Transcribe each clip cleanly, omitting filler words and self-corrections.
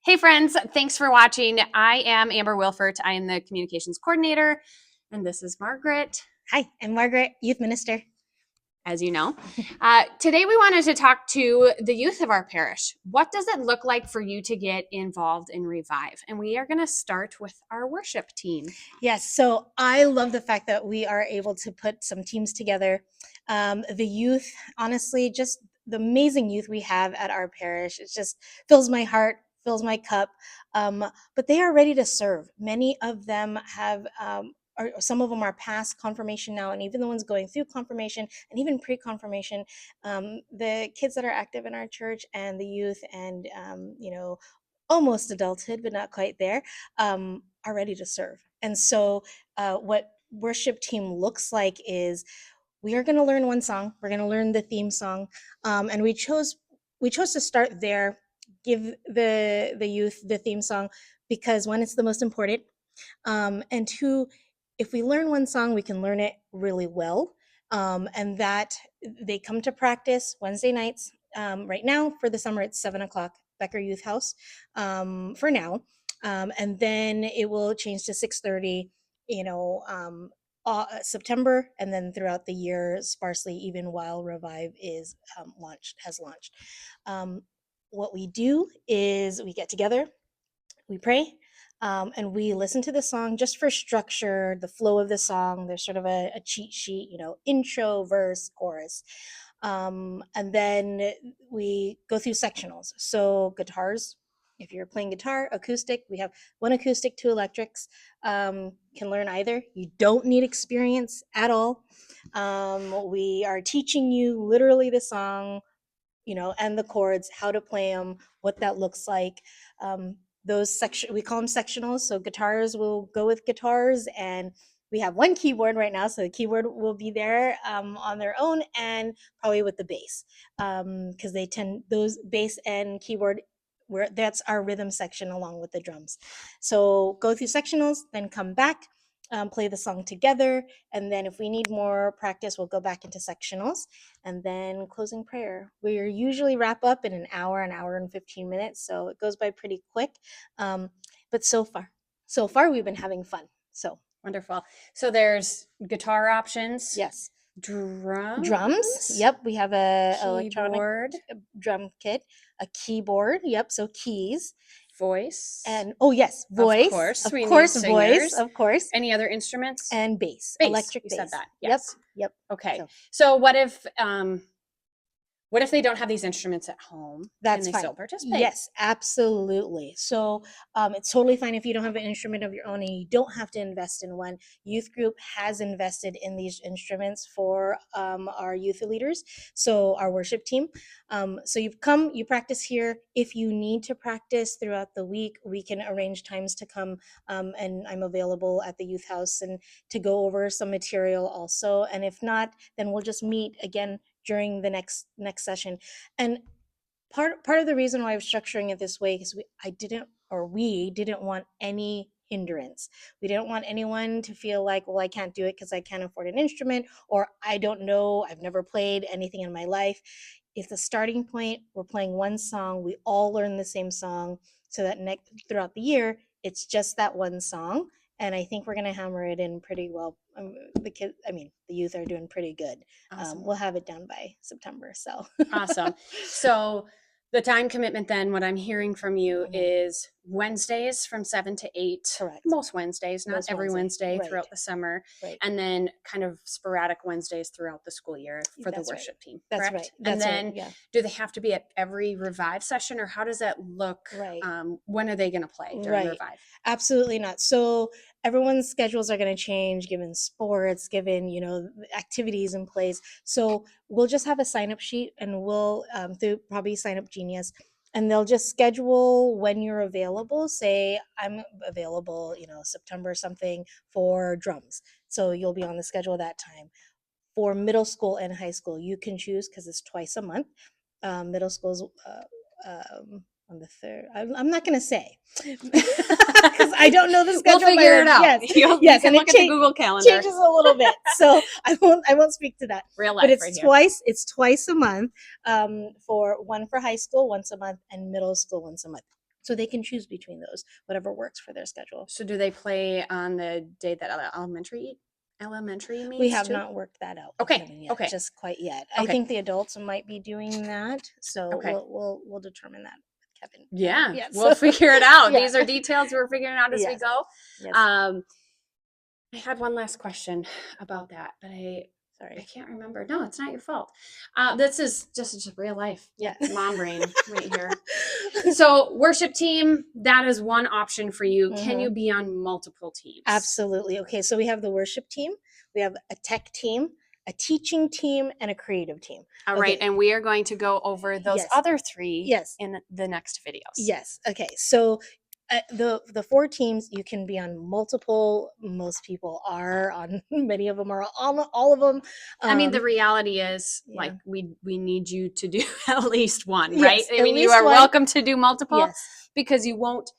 Hey friends, thanks for watching. I am Amber Wilfert. I am the communications coordinator, and this is Margaret, Hi, I'm Margaret, youth minister. as you know. Today we wanted to talk to the youth of our parish. What does it look like for you to get involved in Revive? And we are going to start with our worship team. Yes, so I love the fact that we are able to put some teams together. The youth, honestly, just the amazing youth we have at our parish, it just fills my heart, fills my cup. But they are ready to serve. Many of them have or some of them are past confirmation now, and even the ones going through confirmation and even pre-confirmation, the kids that are active in our church and the youth and almost adulthood but not quite there, are ready to serve. And so what worship team looks like is we are going to learn one song. We're going to learn the theme song, and we chose to start there, give the youth the theme song, because one, it's the most important, and two, if we learn one song, we can learn it really well, and that they come to practice Wednesday nights. Right now, for the summer, it's 7 o'clock, Becker Youth House, for now, and then it will change to 6:30. September, and then throughout the year, sparsely, even while Revive is has launched. Um, what we do is we get together, we pray, and we listen to the song just for structure, the flow of the song. There's sort of a cheat sheet, intro, verse, chorus. And then we go through sectionals. So guitars, if you're playing guitar, acoustic, we have one acoustic, two electrics. Can learn either. You don't need experience at all. We are teaching you literally the song, and the chords, how to play them, what that looks like. Those section we call them sectionals. So guitars will go with guitars, and we have one keyboard right now, so the keyboard will be there on their own, and probably with the bass, because they tend those bass and keyboard. Where that's our rhythm section along with the drums. So go through sectionals, then come back, play the song together, and then if we need more practice, we'll go back into sectionals, and then closing prayer. We usually wrap up in an hour and 15 minutes, so it goes by pretty quick. But so far we've been having fun. So Wonderful. So there's guitar options. yes, Drums. Yep, we have a electronic Keyboard. drum kit, a keyboard. Yep, so keys. Voice. And oh yes, voice. Of course, we need voice, singers. of course. Any other instruments? And bass. Bass. Electric You bass. said that. Yes. Yep. Okay. So what if they don't have these instruments at home? That's Can they fine. still participate? Yes, absolutely. So it's totally fine if you don't have an instrument of your own and you don't have to invest in one. Youth group has invested in these instruments for our youth leaders, so our worship team. So you practice here. If you need to practice throughout the week, we can arrange times to come, and I'm available at the youth house and to go over some material also. And if not, then we'll just meet again during the next session. And part of the reason why I'm structuring it this way is we didn't want any hindrance. We didn't want anyone to feel like, well, I can't do it because I can't afford an instrument, or I don't know, I've never played anything in my life. It's the starting point. We're playing one song. We all learn the same song, so that throughout the year, it's just that one song. And I think we're going to hammer it in pretty well. The youth are doing pretty good. Awesome. We'll have it done by September. So Awesome. So the time commitment then, what I'm hearing from you is Wednesdays from 7 to 8. Correct. Most Wednesdays, not every Wednesday Right. throughout the summer. Right. And then kind of sporadic Wednesdays throughout the school year for the That's worship team. That's correct? right. And That's then right. Yeah. do they have to be at every Revive session, or how does that look? Right. When are they going to play during Right. Revive? Absolutely not. So everyone's schedules are going to change given sports, given activities in place. So we'll just have a sign up sheet, and we'll through probably Sign Up Genius, and they'll just schedule when you're available. Say I'm available, September something for drums, so you'll be on the schedule that time. For middle school and high school, you can choose, because it's twice a month. Middle school's on the 3rd. I'm not going to say because I don't know the schedule. We'll figure it out. Yes, you can look at the Google Calendar. Changes a little bit, so I won't speak to that. Real life, but it's right twice. Here. It's twice a month. For high school once a month, and middle school once a month. So they can choose between those, whatever works for their schedule. So do they play on the day that elementary We meets have too? not worked that out with Okay, Kevin yet, okay, just quite yet. I okay, think the adults might be doing that, so okay. we'll determine that with Kevin. Yeah, Yes. we'll figure it out. Yeah. These are details we're figuring out as we Yes. go. Yes. I had one last question about that, but I Sorry. can't remember. No, it's not your fault. This is just real life. Yeah. Mom brain right here. So worship team, that is one option for you. Can you be on multiple teams? Absolutely. Okay, so we have the worship team, we have a tech team, a teaching team, and a creative team. All right, Okay. and we are going to go over those Yes. other three Yes. in the next videos. Yes. Okay. So the 4 teams, you can be on multiple. Most people are on. Many of them are on all of them. I mean, the reality is, yeah. like, we need you to do at least one, Yes, right? I at mean, you least are one. welcome to do multiple Yes. because you won't.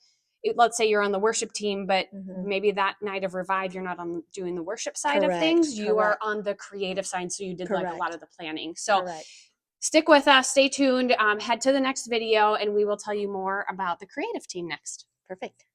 Let's say you're on the worship team, but Mhm. maybe that night of Revive, you're not on doing the worship side of Correct, things. You are correct. on the creative side, so you did like a lot Correct. of the planning. So Correct. stick with us, stay tuned, head to the next video, and we will tell you more about the creative team next. Perfect.